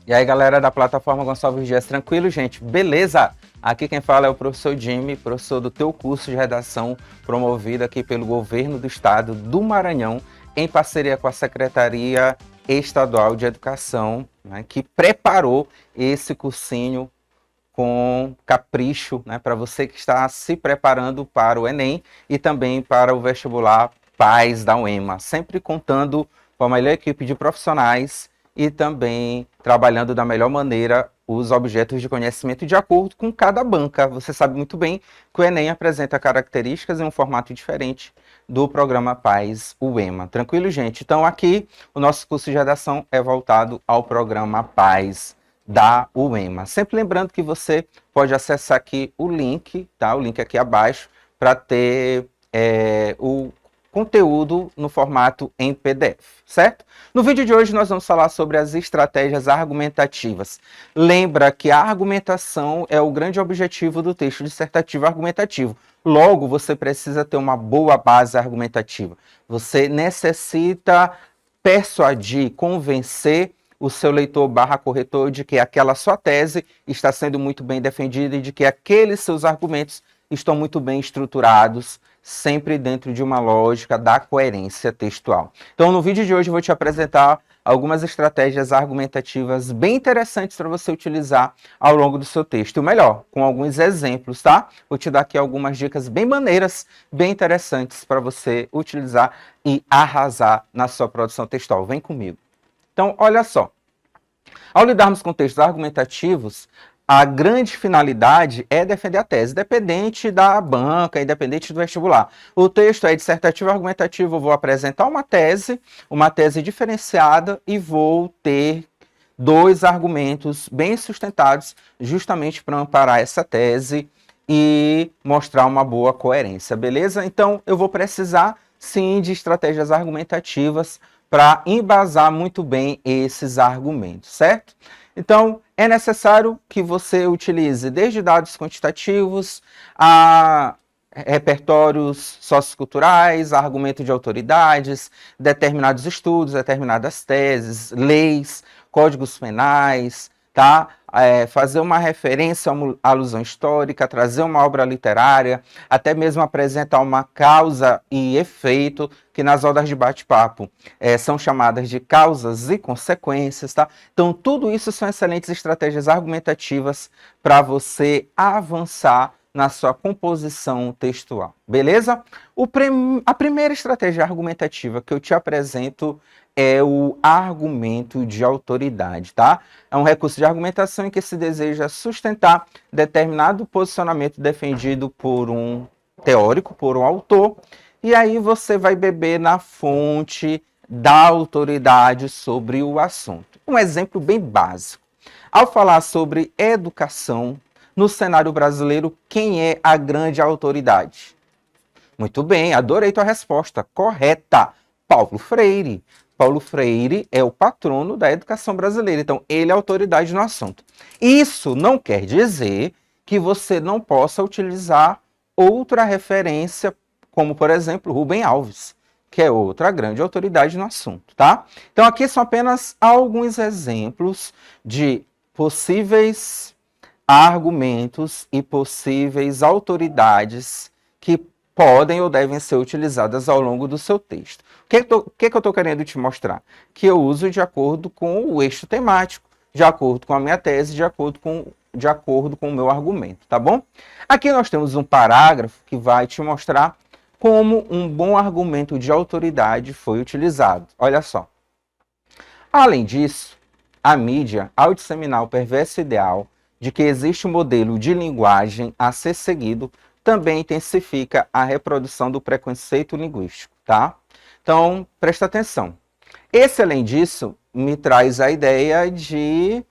E aí, galera da plataforma Gonçalves Dias, tranquilo, gente? Beleza? Aqui quem fala é o professor Jimmy, professor do teu curso de redação, promovido aqui pelo governo do estado do Maranhão, em parceria com a Secretaria Estadual de Educação, né, que preparou esse cursinho com capricho, né, para você que está se preparando para o Enem e também para o vestibular PAS da UEMA, sempre contando com a melhor equipe de profissionais e também trabalhando da melhor maneira os objetos de conhecimento de acordo com cada banca. Você sabe muito bem que o Enem apresenta características em um formato diferente do programa PAS UEMA. Tranquilo, gente? Então aqui o nosso curso de redação é voltado ao programa PAS da UEMA. Sempre lembrando que você pode acessar aqui o link, tá? O link aqui abaixo, para ter o conteúdo no formato em PDF, certo? No vídeo de hoje nós vamos falar sobre as estratégias argumentativas. Lembra que a argumentação é o grande objetivo do texto dissertativo argumentativo. Logo, você precisa ter uma boa base argumentativa. Você necessita persuadir, convencer o seu leitor barra corretor de que aquela sua tese está sendo muito bem defendida e de que aqueles seus argumentos estão muito bem estruturados, sempre dentro de uma lógica da coerência textual. Então, no vídeo de hoje eu vou te apresentar algumas estratégias argumentativas bem interessantes para você utilizar ao longo do seu texto. O melhor, com alguns exemplos, tá? Vou te dar aqui algumas dicas bem maneiras, bem interessantes para você utilizar e arrasar na sua produção textual. Vem comigo. Então, olha só, ao lidarmos com textos argumentativos, a grande finalidade é defender a tese, independente da banca, independente do vestibular. O texto é dissertativo argumentativo, eu vou apresentar uma tese diferenciada e vou ter dois argumentos bem sustentados, justamente para amparar essa tese e mostrar uma boa coerência, beleza? Então, eu vou precisar, sim, de estratégias argumentativas para embasar muito bem esses argumentos, certo? Então, é necessário que você utilize desde dados quantitativos a repertórios socioculturais, argumento de autoridades, determinados estudos, determinadas teses, leis, códigos penais, tá? Fazer uma referência a uma alusão histórica, trazer uma obra literária, até mesmo apresentar uma causa e efeito, que nas rodas de bate-papo são chamadas de causas e consequências, tá? Então, tudo isso são excelentes estratégias argumentativas para você avançar na sua composição textual, beleza? A primeira estratégia argumentativa que eu te apresento é o argumento de autoridade, tá? É um recurso de argumentação em que se deseja sustentar determinado posicionamento defendido por um teórico, por um autor, e aí você vai beber na fonte da autoridade sobre o assunto. Um exemplo bem básico. Ao falar sobre educação, no cenário brasileiro, quem é a grande autoridade? Muito bem, adorei tua resposta, correta. Paulo Freire. Paulo Freire é o patrono da educação brasileira, então ele é autoridade no assunto. Isso não quer dizer que você não possa utilizar outra referência, como por exemplo Rubem Alves, que é outra grande autoridade no assunto, tá? Então aqui são apenas alguns exemplos de possíveis argumentos e possíveis autoridades que podem ou devem ser utilizadas ao longo do seu texto. O que eu estou querendo te mostrar? Que eu uso de acordo com o eixo temático, de acordo com a minha tese, de acordo com o meu argumento, tá bom? Aqui nós temos um parágrafo que vai te mostrar como um bom argumento de autoridade foi utilizado. Olha só. Além disso, a mídia, ao disseminar o perverso ideal de que existe um modelo de linguagem a ser seguido, também intensifica a reprodução do preconceito linguístico, tá? Então, presta atenção. Esse, além disso, me traz a ideia de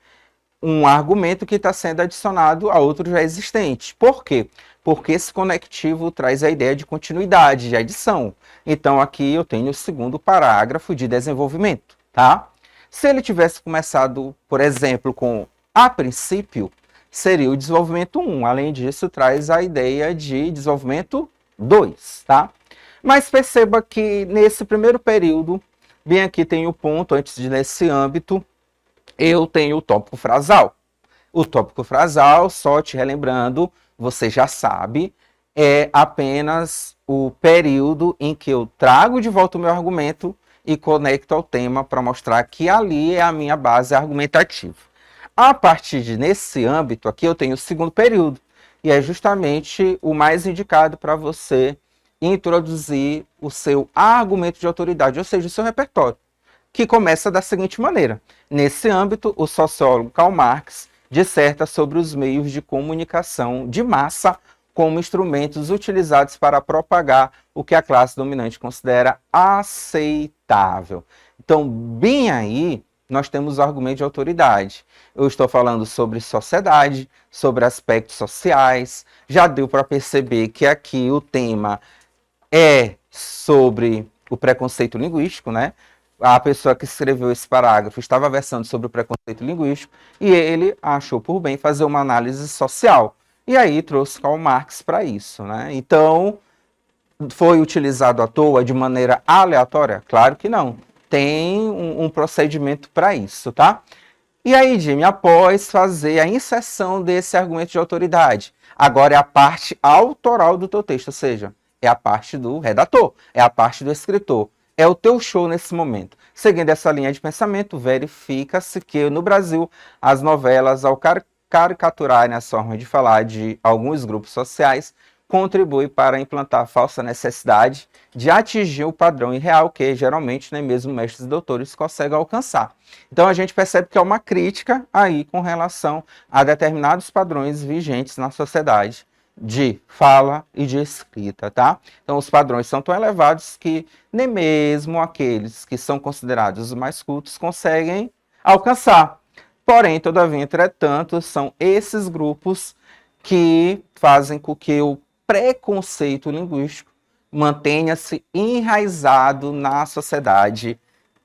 um argumento que está sendo adicionado a outro já existente. Por quê? Porque esse conectivo traz a ideia de continuidade, de adição. Então, aqui eu tenho o segundo parágrafo de desenvolvimento, tá? Se ele tivesse começado, por exemplo, com a princípio, seria o desenvolvimento 1. Além disso, traz a ideia de desenvolvimento 2, tá? Mas perceba que nesse primeiro período, bem aqui tem o ponto, antes de nesse âmbito, eu tenho o tópico frasal. O tópico frasal, só te relembrando, você já sabe, é apenas o período em que eu trago de volta o meu argumento e conecto ao tema para mostrar que ali é a minha base argumentativa. A partir nesse âmbito aqui, eu tenho o segundo período, e é justamente o mais indicado para você introduzir o seu argumento de autoridade, ou seja, o seu repertório, que começa da seguinte maneira. Nesse âmbito, o sociólogo Karl Marx disserta sobre os meios de comunicação de massa como instrumentos utilizados para propagar o que a classe dominante considera aceitável. Então, bem aí, nós temos o argumento de autoridade. Eu estou falando sobre sociedade, sobre aspectos sociais. Já deu para perceber que aqui o tema é sobre o preconceito linguístico, né? A pessoa que escreveu esse parágrafo estava versando sobre o preconceito linguístico e ele achou por bem fazer uma análise social. E aí trouxe Karl Marx para isso, né? Então, foi utilizado à toa de maneira aleatória? Claro que não. Tem um procedimento para isso, tá? E aí, Jimmy, após fazer a inserção desse argumento de autoridade, agora é a parte autoral do teu texto, ou seja, é a parte do redator, é a parte do escritor. É o teu show nesse momento. Seguindo essa linha de pensamento, verifica-se que no Brasil as novelas, ao caricaturarem as formas de falar de alguns grupos sociais, contribui para implantar a falsa necessidade de atingir o padrão irreal que geralmente nem mesmo mestres e doutores conseguem alcançar. Então a gente percebe que é uma crítica aí com relação a determinados padrões vigentes na sociedade de fala e de escrita, tá? Então os padrões são tão elevados que nem mesmo aqueles que são considerados os mais cultos conseguem alcançar. Porém, todavia, entretanto, são esses grupos que fazem com que o preconceito linguístico mantenha-se enraizado na sociedade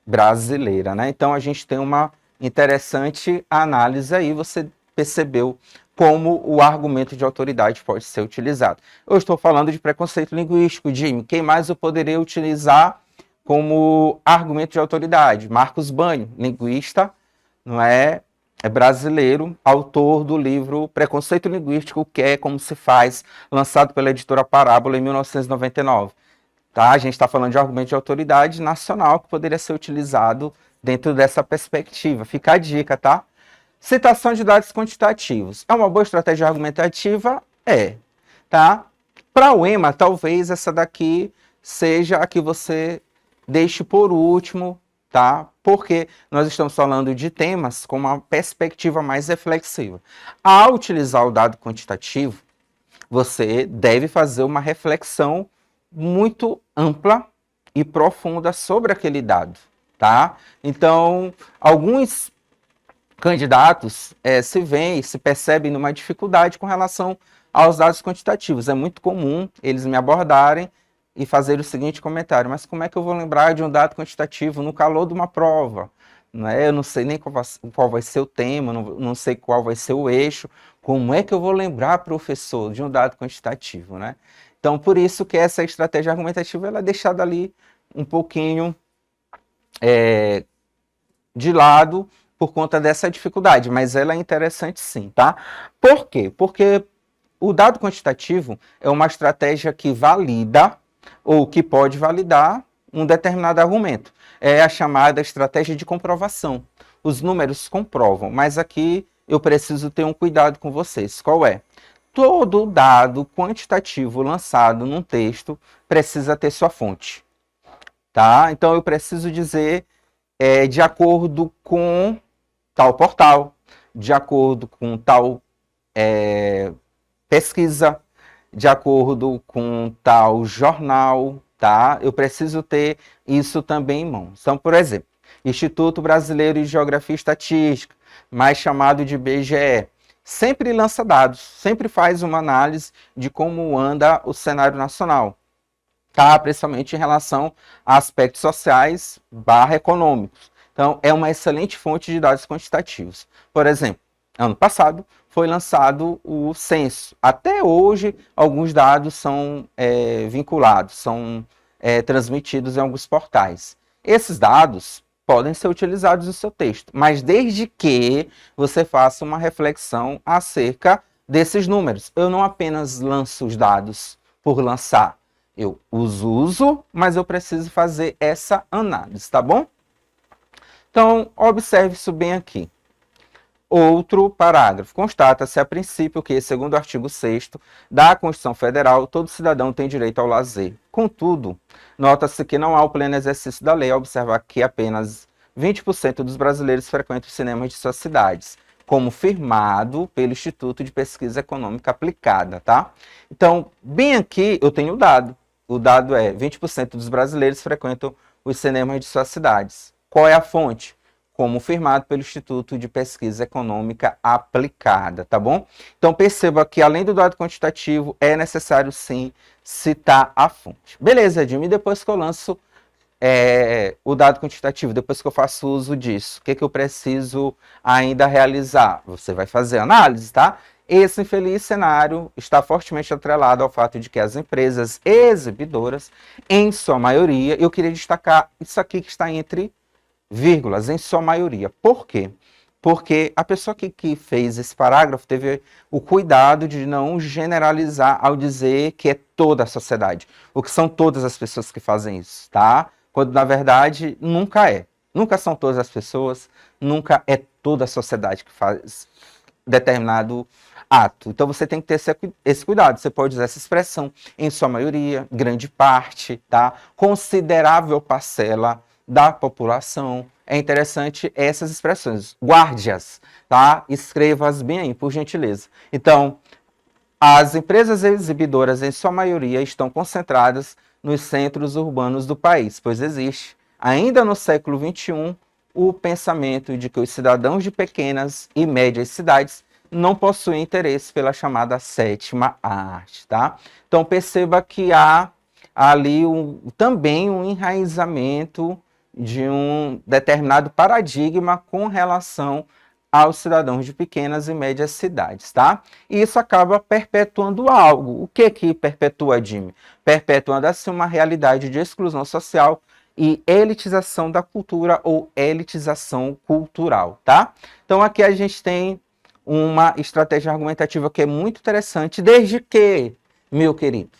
brasileira, né? Então a gente tem uma interessante análise aí, você percebeu como o argumento de autoridade pode ser utilizado. Eu estou falando de preconceito linguístico, Jimmy. Quem mais eu poderia utilizar como argumento de autoridade? Marcos Banho, linguista, não é? É brasileiro, autor do livro Preconceito Linguístico, que é como se faz, lançado pela editora Parábola em 1999. Tá? A gente está falando de argumento de autoridade nacional que poderia ser utilizado dentro dessa perspectiva. Fica a dica, tá? Citação de dados quantitativos. É uma boa estratégia argumentativa? É. Tá? Para o EMA, talvez essa daqui seja a que você deixe por último, tá? Porque nós estamos falando de temas com uma perspectiva mais reflexiva. Ao utilizar o dado quantitativo, você deve fazer uma reflexão muito ampla e profunda sobre aquele dado, tá? Então, alguns candidatos se percebem numa dificuldade com relação aos dados quantitativos. É muito comum eles me abordarem e fazer o seguinte comentário: mas como é que eu vou lembrar de um dado quantitativo no calor de uma prova? Né? Eu não sei nem qual vai ser o tema, não sei qual vai ser o eixo. Como é que eu vou lembrar, professor, de um dado quantitativo? Né? Então, por isso que essa estratégia argumentativa ela é deixada ali um pouquinho de lado por conta dessa dificuldade, mas ela é interessante sim, tá? Por quê? Porque o dado quantitativo é uma estratégia que valida ou que pode validar um determinado argumento. É a chamada estratégia de comprovação. Os números comprovam, mas aqui eu preciso ter um cuidado com vocês. Qual é? Todo dado quantitativo lançado num texto precisa ter sua fonte, tá? Então eu preciso dizer de acordo com tal portal, de acordo com tal pesquisa, de acordo com tal jornal, tá? Eu preciso ter isso também em mãos. Então, por exemplo, Instituto Brasileiro de Geografia e Estatística, mais chamado de IBGE, sempre lança dados, sempre faz uma análise de como anda o cenário nacional, tá? Principalmente em relação a aspectos sociais / econômicos. Então, é uma excelente fonte de dados quantitativos. Por exemplo, ano passado foi lançado o censo. Até hoje, alguns dados são vinculados, são transmitidos em alguns portais. Esses dados podem ser utilizados no seu texto, mas desde que você faça uma reflexão acerca desses números. Eu não apenas lanço os dados por lançar, eu os uso, mas eu preciso fazer essa análise, tá bom? Então, observe isso bem aqui. Outro parágrafo. Constata-se a princípio que, segundo o artigo 6º da Constituição Federal, todo cidadão tem direito ao lazer. Contudo, nota-se que não há o pleno exercício da lei ao observar que apenas 20% dos brasileiros frequentam os cinemas de suas cidades, como firmado pelo Instituto de Pesquisa Econômica Aplicada, tá? Então, bem aqui eu tenho o dado. O dado é 20% dos brasileiros frequentam os cinemas de suas cidades. Qual é a fonte? Como firmado pelo Instituto de Pesquisa Econômica Aplicada, tá bom? Então perceba que além do dado quantitativo, é necessário sim citar a fonte. Beleza, Jimmy, depois que eu lanço o dado quantitativo, depois que eu faço uso disso, o que eu preciso ainda realizar? Você vai fazer análise, tá? Esse infeliz cenário está fortemente atrelado ao fato de que as empresas exibidoras, em sua maioria, eu queria destacar isso aqui que está entre vírgulas, em sua maioria. Por quê? Porque a pessoa que fez esse parágrafo teve o cuidado de não generalizar ao dizer que é toda a sociedade, ou que são todas as pessoas que fazem isso, tá? Quando na verdade nunca é. Nunca são todas as pessoas, nunca é toda a sociedade que faz determinado ato. Então você tem que ter esse cuidado. Você pode usar essa expressão em sua maioria, grande parte, tá? Considerável parcela da população. É interessante essas expressões. Guarde-as, tá? Escreva-as bem aí, por gentileza. Então, as empresas exibidoras, em sua maioria, estão concentradas nos centros urbanos do país, pois existe, ainda no século XXI, o pensamento de que os cidadãos de pequenas e médias cidades não possuem interesse pela chamada sétima arte, tá? Então, perceba que há ali também um enraizamento de um determinado paradigma com relação aos cidadãos de pequenas e médias cidades, tá? E isso acaba perpetuando algo. O que perpetua, Jimmy? Perpetuando assim uma realidade de exclusão social e elitização da cultura ou elitização cultural, tá? Então aqui a gente tem uma estratégia argumentativa que é muito interessante, desde que, meu querido,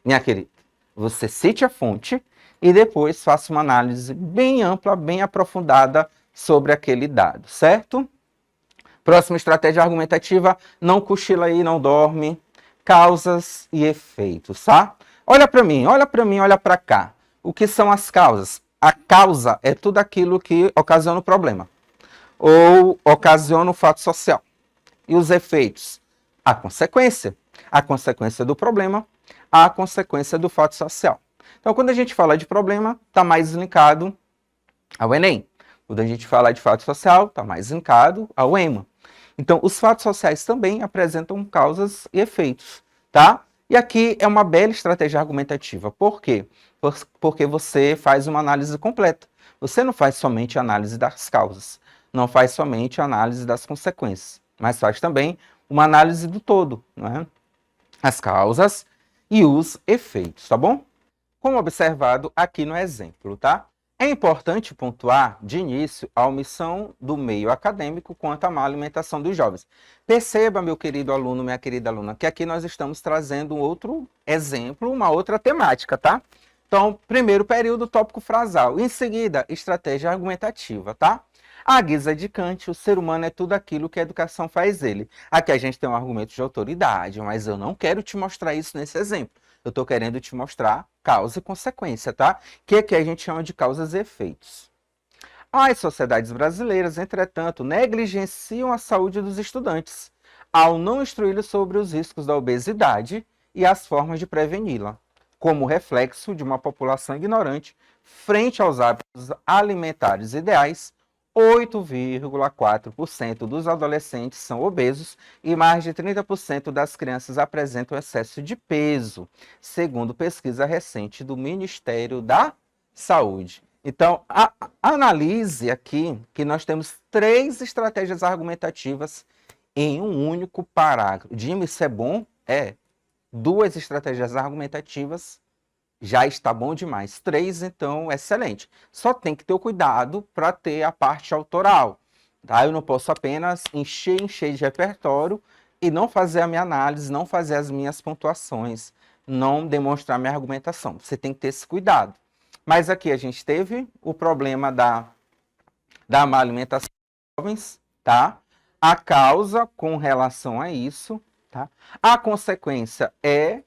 minha querida, você cite a fonte e depois faça uma análise bem ampla, bem aprofundada sobre aquele dado, certo? Próxima estratégia argumentativa, não cochila aí, não dorme, causas e efeitos, tá? Olha para mim, olha para cá. O que são as causas? A causa é tudo aquilo que ocasiona o problema ou ocasiona o fato social. E os efeitos? A consequência do problema, a consequência do fato social. Então, quando a gente fala de problema, está mais linkado ao Enem. Quando a gente fala de fato social, está mais linkado ao EMA. Então, os fatos sociais também apresentam causas e efeitos, tá? E aqui é uma bela estratégia argumentativa. Por quê? Porque você faz uma análise completa. Você não faz somente a análise das causas, não faz somente a análise das consequências, mas faz também uma análise do todo, não é? As causas e os efeitos, tá bom? Como observado aqui no exemplo, tá? É importante pontuar, de início, a omissão do meio acadêmico quanto à má alimentação dos jovens. Perceba, meu querido aluno, minha querida aluna, que aqui nós estamos trazendo um outro exemplo, uma outra temática, tá? Então, primeiro período, tópico frasal. Em seguida, estratégia argumentativa, tá? À guisa de Kant, o ser humano é tudo aquilo que a educação faz dele. Aqui a gente tem um argumento de autoridade, mas eu não quero te mostrar isso nesse exemplo. Eu estou querendo te mostrar causa e consequência, tá? Que aqui a gente chama de causas e efeitos. As sociedades brasileiras, entretanto, negligenciam a saúde dos estudantes, ao não instruí-los sobre os riscos da obesidade e as formas de preveni-la, como reflexo de uma população ignorante frente aos hábitos alimentares ideais. 8,4% dos adolescentes são obesos e mais de 30% das crianças apresentam excesso de peso, segundo pesquisa recente do Ministério da Saúde. Então, analise aqui que nós temos 3 estratégias argumentativas em um único parágrafo. Jimmy, isso é bom? É. 2 estratégias argumentativas Já está bom demais. 3, então, excelente. Só tem que ter o cuidado para ter a parte autoral. Tá? Eu não posso apenas encher de repertório e não fazer a minha análise, não fazer as minhas pontuações, não demonstrar minha argumentação. Você tem que ter esse cuidado. Mas aqui a gente teve o problema da má alimentação dos jovens, tá? A causa com relação a isso, tá? A consequência é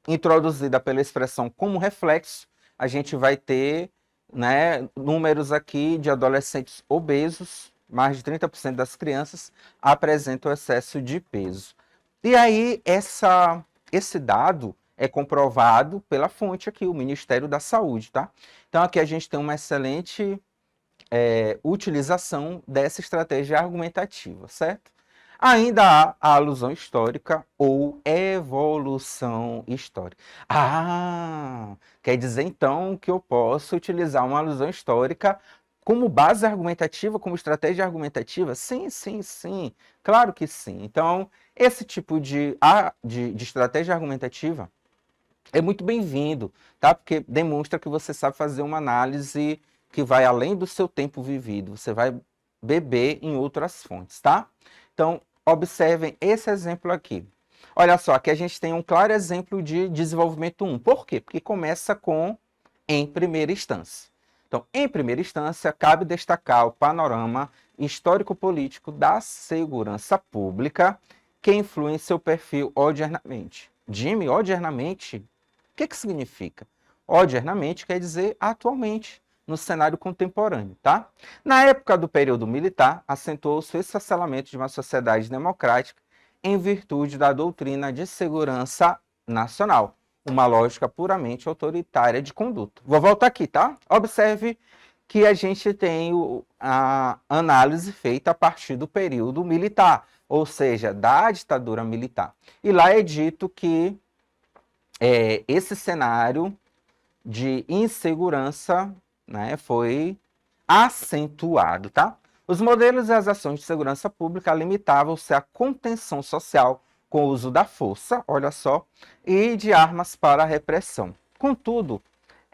introduzida pela expressão como reflexo. A gente vai ter, né, números aqui de adolescentes obesos, mais de 30% das crianças apresentam excesso de peso. E aí, esse dado é comprovado pela fonte aqui, o Ministério da Saúde, tá? Então, aqui a gente tem uma excelente utilização dessa estratégia argumentativa, certo? Ainda há a alusão histórica ou evolução histórica. Ah, quer dizer então que eu posso utilizar uma alusão histórica como base argumentativa, como estratégia argumentativa? Sim, sim, sim. Claro que sim. Então, esse tipo de estratégia argumentativa é muito bem-vindo, tá? Porque demonstra que você sabe fazer uma análise que vai além do seu tempo vivido. Você vai beber em outras fontes, tá? Então, observem esse exemplo aqui. Olha só, aqui a gente tem um claro exemplo de desenvolvimento 1. Por quê? Porque começa com em primeira instância. Então, em primeira instância, cabe destacar o panorama histórico-político da segurança pública que influi em seu perfil odiernamente. Jimmy, odiernamente? O que significa? Odiernamente quer dizer atualmente, no cenário contemporâneo, tá? Na época do período militar, acentuou-se o esfacelamento de uma sociedade democrática em virtude da doutrina de segurança nacional, uma lógica puramente autoritária de conduta. Vou voltar aqui, tá? Observe que a gente tem a análise feita a partir do período militar, ou seja, da ditadura militar. E lá é dito que esse cenário de insegurança, né, foi acentuado, tá? Os modelos e as ações de segurança pública limitavam-se à contenção social com o uso da força, olha só, e de armas para a repressão. Contudo,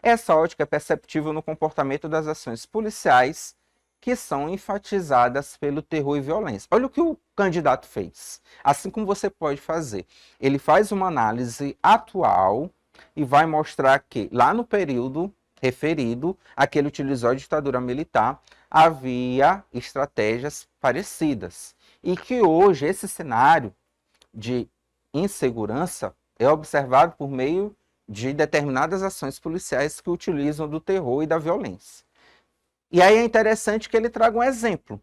essa ótica é perceptível no comportamento das ações policiais que são enfatizadas pelo terror e violência. Olha o que o candidato fez. Assim como você pode fazer. Ele faz uma análise atual e vai mostrar que lá no período referido a que ele utilizou a ditadura militar, havia estratégias parecidas. E que hoje esse cenário de insegurança é observado por meio de determinadas ações policiais que utilizam do terror e da violência. E aí é interessante que ele traga um exemplo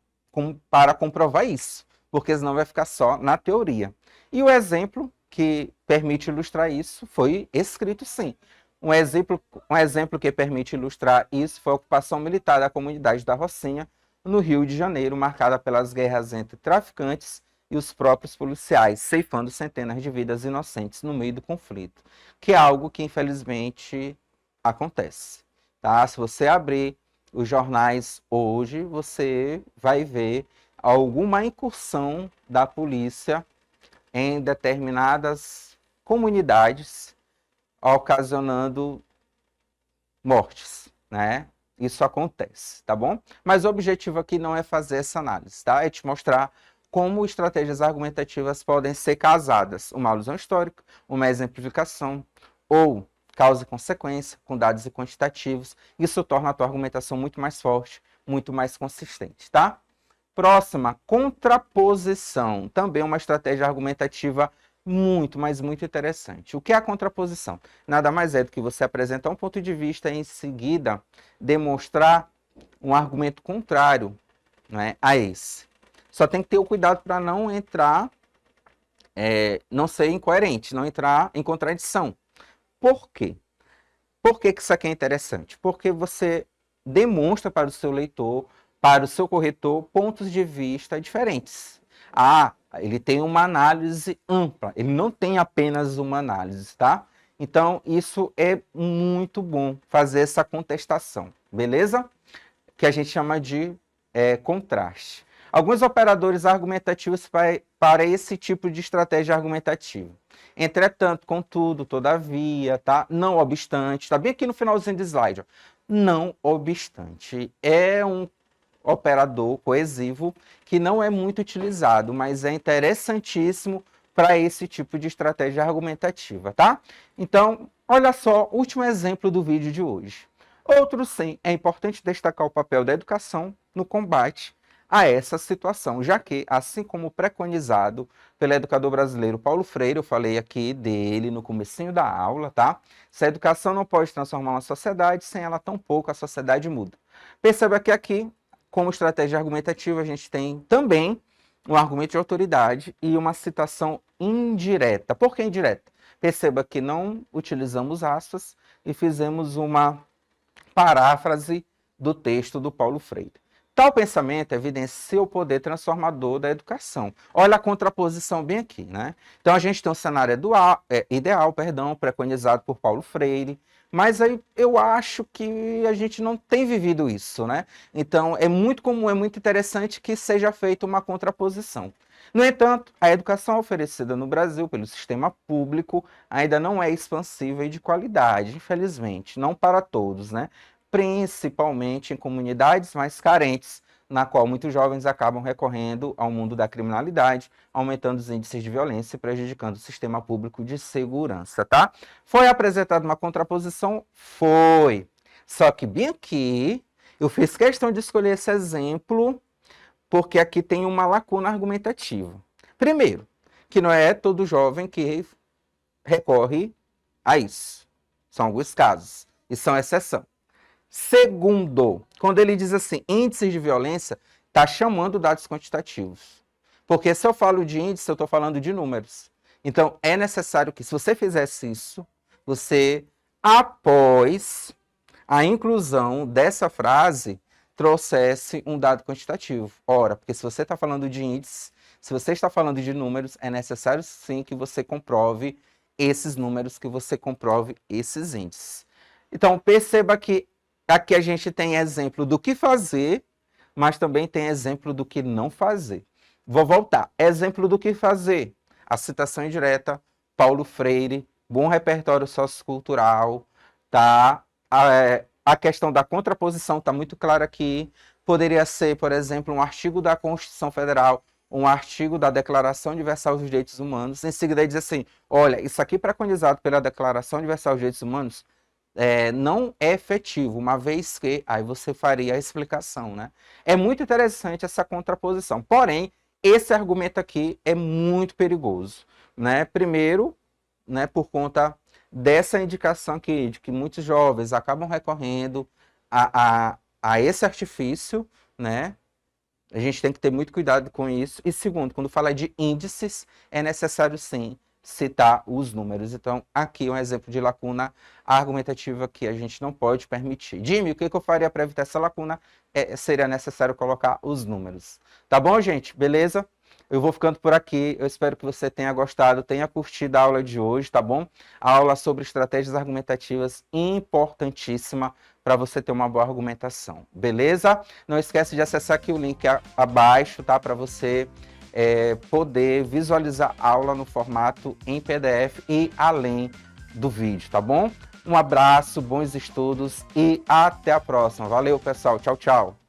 para comprovar isso, porque senão vai ficar só na teoria. E o exemplo que permite ilustrar isso foi escrito sim. Um exemplo que permite ilustrar isso foi a ocupação militar da comunidade da Rocinha, no Rio de Janeiro, marcada pelas guerras entre traficantes e os próprios policiais, ceifando centenas de vidas inocentes no meio do conflito, que é algo que infelizmente acontece. Tá? Se você abrir os jornais hoje, você vai ver alguma incursão da polícia em determinadas comunidades, ocasionando mortes, né? Isso acontece, tá bom? Mas o objetivo aqui não é fazer essa análise, tá? É te mostrar como estratégias argumentativas podem ser casadas. Uma alusão histórica, uma exemplificação, ou causa e consequência, com dados e quantitativos. Isso torna a tua argumentação muito mais forte, muito mais consistente, tá? Próxima, contraposição. Também uma estratégia argumentativa muito, mas muito interessante. O que é a contraposição? Nada mais é do que você apresentar um ponto de vista e, em seguida, demonstrar um argumento contrário, né, a esse. Só tem que ter o cuidado para não entrar, não ser incoerente, não entrar em contradição. Por quê? Por que isso aqui é interessante? Porque você demonstra para o seu leitor, para o seu corretor, pontos de vista diferentes. Ah, ele tem uma análise ampla, ele não tem apenas uma análise, tá? Então, isso é muito bom, fazer essa contestação, beleza? Que a gente chama de contraste. Alguns operadores argumentativos para esse tipo de estratégia argumentativa. Entretanto, contudo, todavia, tá? Não obstante, tá bem aqui no finalzinho do slide, ó. Não obstante, é um operador coesivo que não é muito utilizado, mas é interessantíssimo para esse tipo de estratégia argumentativa, tá? Então, olha só, último exemplo do vídeo de hoje. Outro sim, é importante destacar o papel da educação no combate a essa situação, já que, assim como preconizado pelo educador brasileiro Paulo Freire, eu falei aqui dele no comecinho da aula, tá? Se a educação não pode transformar uma sociedade, sem ela tampouco a sociedade muda. Perceba que aqui, como estratégia argumentativa, a gente tem também um argumento de autoridade e uma citação indireta. Por que indireta? Perceba que não utilizamos aspas e fizemos uma paráfrase do texto do Paulo Freire. Tal pensamento evidencia o poder transformador da educação. Olha a contraposição bem aqui, né? Então a gente tem um cenário ideal, preconizado por Paulo Freire, mas aí eu acho que a gente não tem vivido isso, né? Então é muito comum, é muito interessante que seja feita uma contraposição. No entanto, a educação oferecida no Brasil pelo sistema público ainda não é expansiva e de qualidade, infelizmente, não para todos, né? Principalmente em comunidades mais carentes, na qual muitos jovens acabam recorrendo ao mundo da criminalidade, aumentando os índices de violência e prejudicando o sistema público de segurança, tá? Foi apresentada uma contraposição? Foi. Só que bem aqui, eu fiz questão de escolher esse exemplo, porque aqui tem uma lacuna argumentativa. Primeiro, que não é todo jovem que recorre a isso. São alguns casos, e são exceção. Segundo, quando ele diz assim, índices de violência, está chamando dados quantitativos. Porque se eu falo de índice, eu estou falando de números. Então, é necessário que, se você fizesse isso, você, após a inclusão dessa frase, trouxesse um dado quantitativo. Ora, porque se você está falando de índice, se você está falando de números, é necessário sim que você comprove esses números, que você comprove esses índices. Então, perceba que aqui a gente tem exemplo do que fazer, mas também tem exemplo do que não fazer. Vou voltar. Exemplo do que fazer. A citação indireta, Paulo Freire, bom repertório sociocultural, tá? A questão da contraposição está muito clara aqui. Poderia ser, por exemplo, um artigo da Constituição Federal, um artigo da Declaração Universal dos Direitos Humanos. Em seguida, ele diz assim, olha, isso aqui preconizado pela Declaração Universal dos Direitos Humanos não é efetivo, uma vez que aí você faria a explicação, né? É muito interessante essa contraposição, porém, esse argumento aqui é muito perigoso, né? Primeiro, né, por conta dessa indicação aqui, de que muitos jovens acabam recorrendo a esse artifício, né? A gente tem que ter muito cuidado com isso. E segundo, quando fala de índices, é necessário sim citar os números. Então, aqui um exemplo de lacuna argumentativa que a gente não pode permitir. Jimmy, o que eu faria para evitar essa lacuna? Seria necessário colocar os números. Tá bom, gente? Beleza? Eu vou ficando por aqui. Eu espero que você tenha gostado, tenha curtido a aula de hoje, tá bom? A aula sobre estratégias argumentativas, importantíssima para você ter uma boa argumentação. Beleza? Não esquece de acessar aqui o link abaixo, tá? Para você poder visualizar a aula no formato em PDF e além do vídeo, tá bom? Um abraço, bons estudos e até a próxima. Valeu, pessoal. Tchau, tchau.